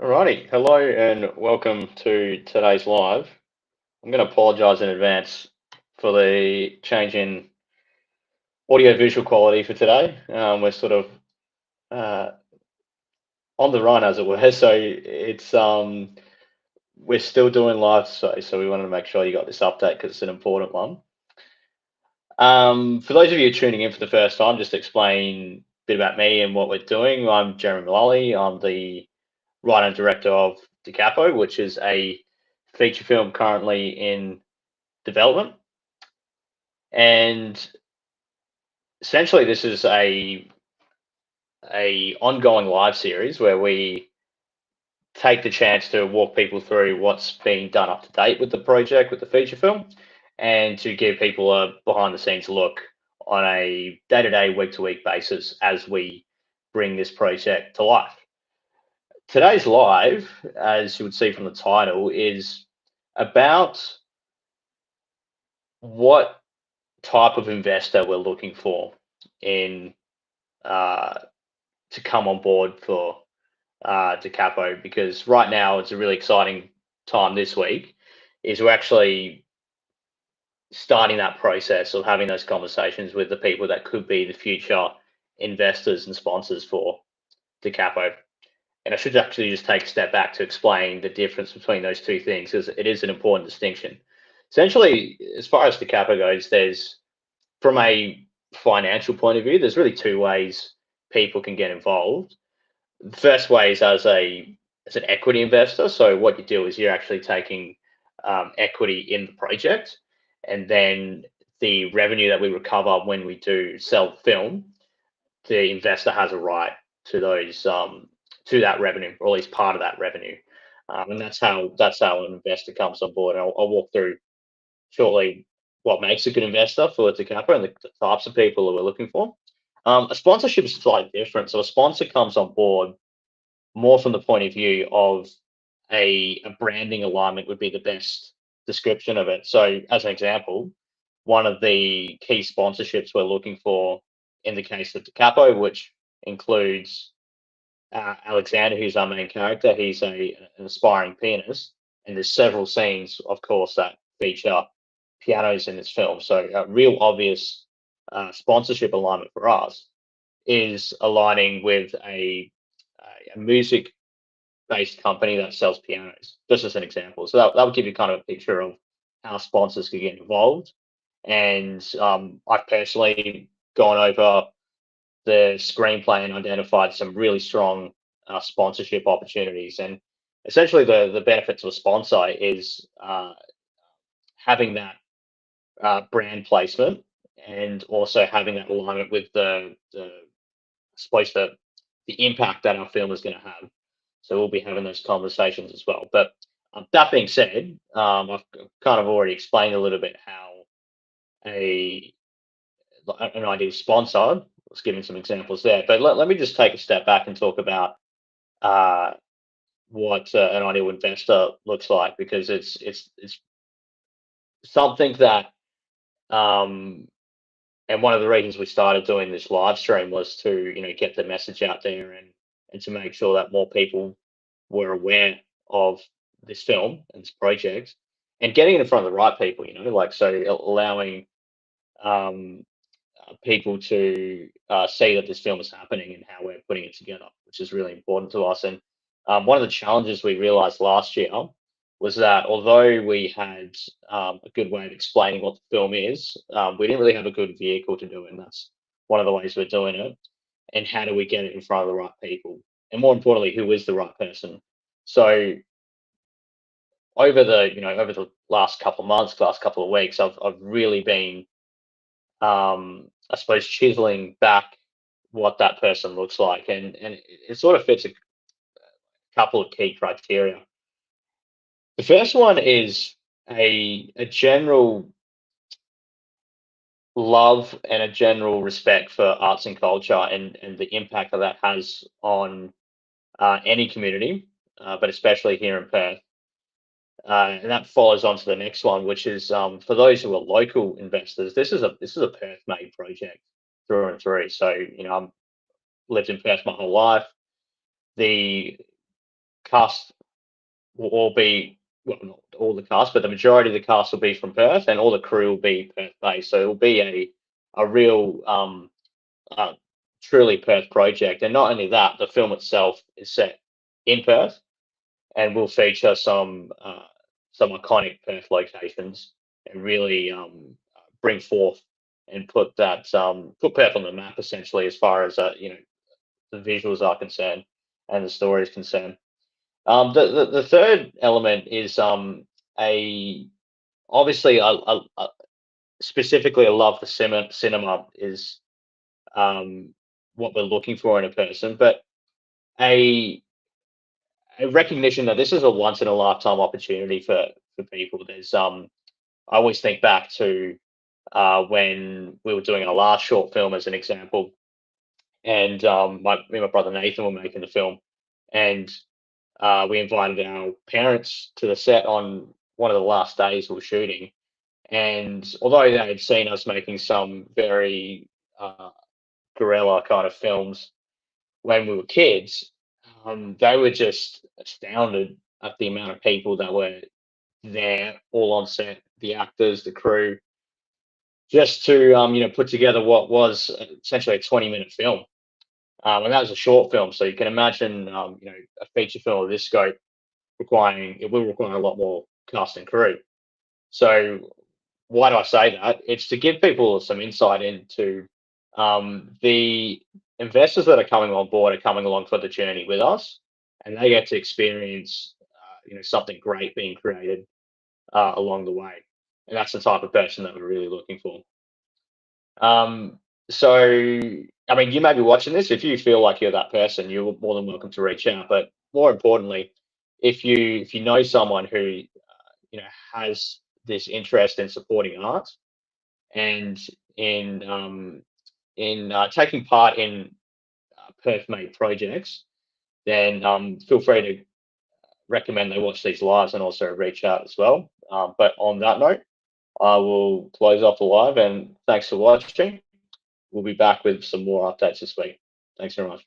Alrighty, hello and welcome to today's live. I'm going to apologise in advance for the change in audio-visual quality for today. We're sort of uh, on the run, as it were, so we're still doing live today, so we wanted to make sure you got this update because it's an important one. For those of you tuning in for the first time, just to explain a bit about me and what we're doing. I'm Jeremy Mullally. I'm the writer and director of Capo, which is a feature film currently in development. And essentially, this is a ongoing live series where we take the chance to walk people through what's being done up to date with the project, with the feature film, and to give people a behind the scenes look on a day to day, week to week basis as we bring this project to life. Today's live, as you would see from the title, is about what type of investor we're looking for in uh, to come on board for Capo, because right now it's a really exciting time this week. Is we're actually starting that process of having those conversations with the people that could be the future investors and sponsors for Capo. And I should actually just take a step back to explain the difference between those two things, because it is an important distinction. Essentially, as far as Capo goes, there's from a financial point of view, there's really two ways people can get involved. The first way is as an equity investor. So what you do is you're actually taking equity in the project, and then the revenue that we recover when we do sell film, the investor has a right to those to that revenue, or at least part of that revenue. And that's how an investor comes on board. And I'll walk through shortly what makes a good investor for Decapper and the types of people that we're looking for. A sponsorship is slightly different. So a sponsor comes on board more from the point of view of a branding alignment would be the best description of it. So as an example, one of the key sponsorships we're looking for in the case of Capo, which includes Alexander, who's our main character. He's an aspiring pianist, and there's several scenes, of course, that feature pianos in this film. So a real obvious sponsorship alignment for us is aligning with a music-based company that sells pianos, just as an example. So that would give you kind of a picture of how sponsors could get involved. And I've personally gone over the screenplay and identified some really strong sponsorship opportunities. And essentially, the benefit to a sponsor is having that brand placement and also having that alignment with the I suppose the impact that our film is going to have. So we'll be having those conversations as well. But that being said, I've kind of already explained a little bit how a an ideal sponsor. I was giving some examples there, but let me just take a step back and talk about uh, what an ideal investor looks like, because it's something that um, and one of the reasons we started doing this live stream was to get the message out there and to make sure that more people were aware of this film and this project, and getting it in front of the right people, like, so allowing um, people to see that this film is happening and how we're putting it together, which is really important to us. And one of the challenges we realized last year was that although we had a good way of explaining what the film is, we didn't really have a good vehicle to do it. And that's one of the ways we're doing it. And how do we get it in front of the right people? And more importantly, who is the right person? So over the last couple of months, last couple of weeks, I've really been I suppose chiseling back what that person looks like, and it sort of fits a couple of key criteria. The first one is a general love and a general respect for arts and culture, and the impact that that has on any community, but especially here in Perth. And that follows on to the next one, which is for those who are local investors. This is a Perth-made project through and through. So I'm lived in Perth my whole life. The cast will all be, well, not all the cast, but the majority of the cast will be from Perth, and all the crew will be Perth based. So it will be a real uh, truly Perth project. And not only that, the film itself is set in Perth and will feature some iconic Perth locations and really bring forth and put Perth on the map essentially as far as the visuals are concerned and the story is concerned. The third element is a obviously specifically I love the cinema is what we're looking for in a person, but a a recognition that this is a once in a lifetime opportunity for people. There's I always think back to when we were doing our last short film as an example, and me and my brother Nathan were making the film, and we invited our parents to the set on one of the last days we were shooting. And although they had seen us making some very guerrilla kind of films when we were kids, they were just astounded at the amount of people that were there, all on set, the actors, the crew, just to put together what was essentially a 20-minute film. And that was a short film, so you can imagine a feature film of this scope it will require a lot more cast and crew. So why do I say that? It's to give people some insight into the investors that are coming on board are coming along for the journey with us, and they get to experience something great being created along the way. And that's the type of person that we're really looking for. Um, so, I mean, you may be watching this. If you feel like you're that person, you're more than welcome to reach out. But more importantly, if you know someone who has this interest in supporting art and in taking part in Perth-made projects, then feel free to recommend they watch these lives and also reach out as well. But on that note, I will close off the live and thanks for watching. We'll be back with some more updates this week. Thanks very much.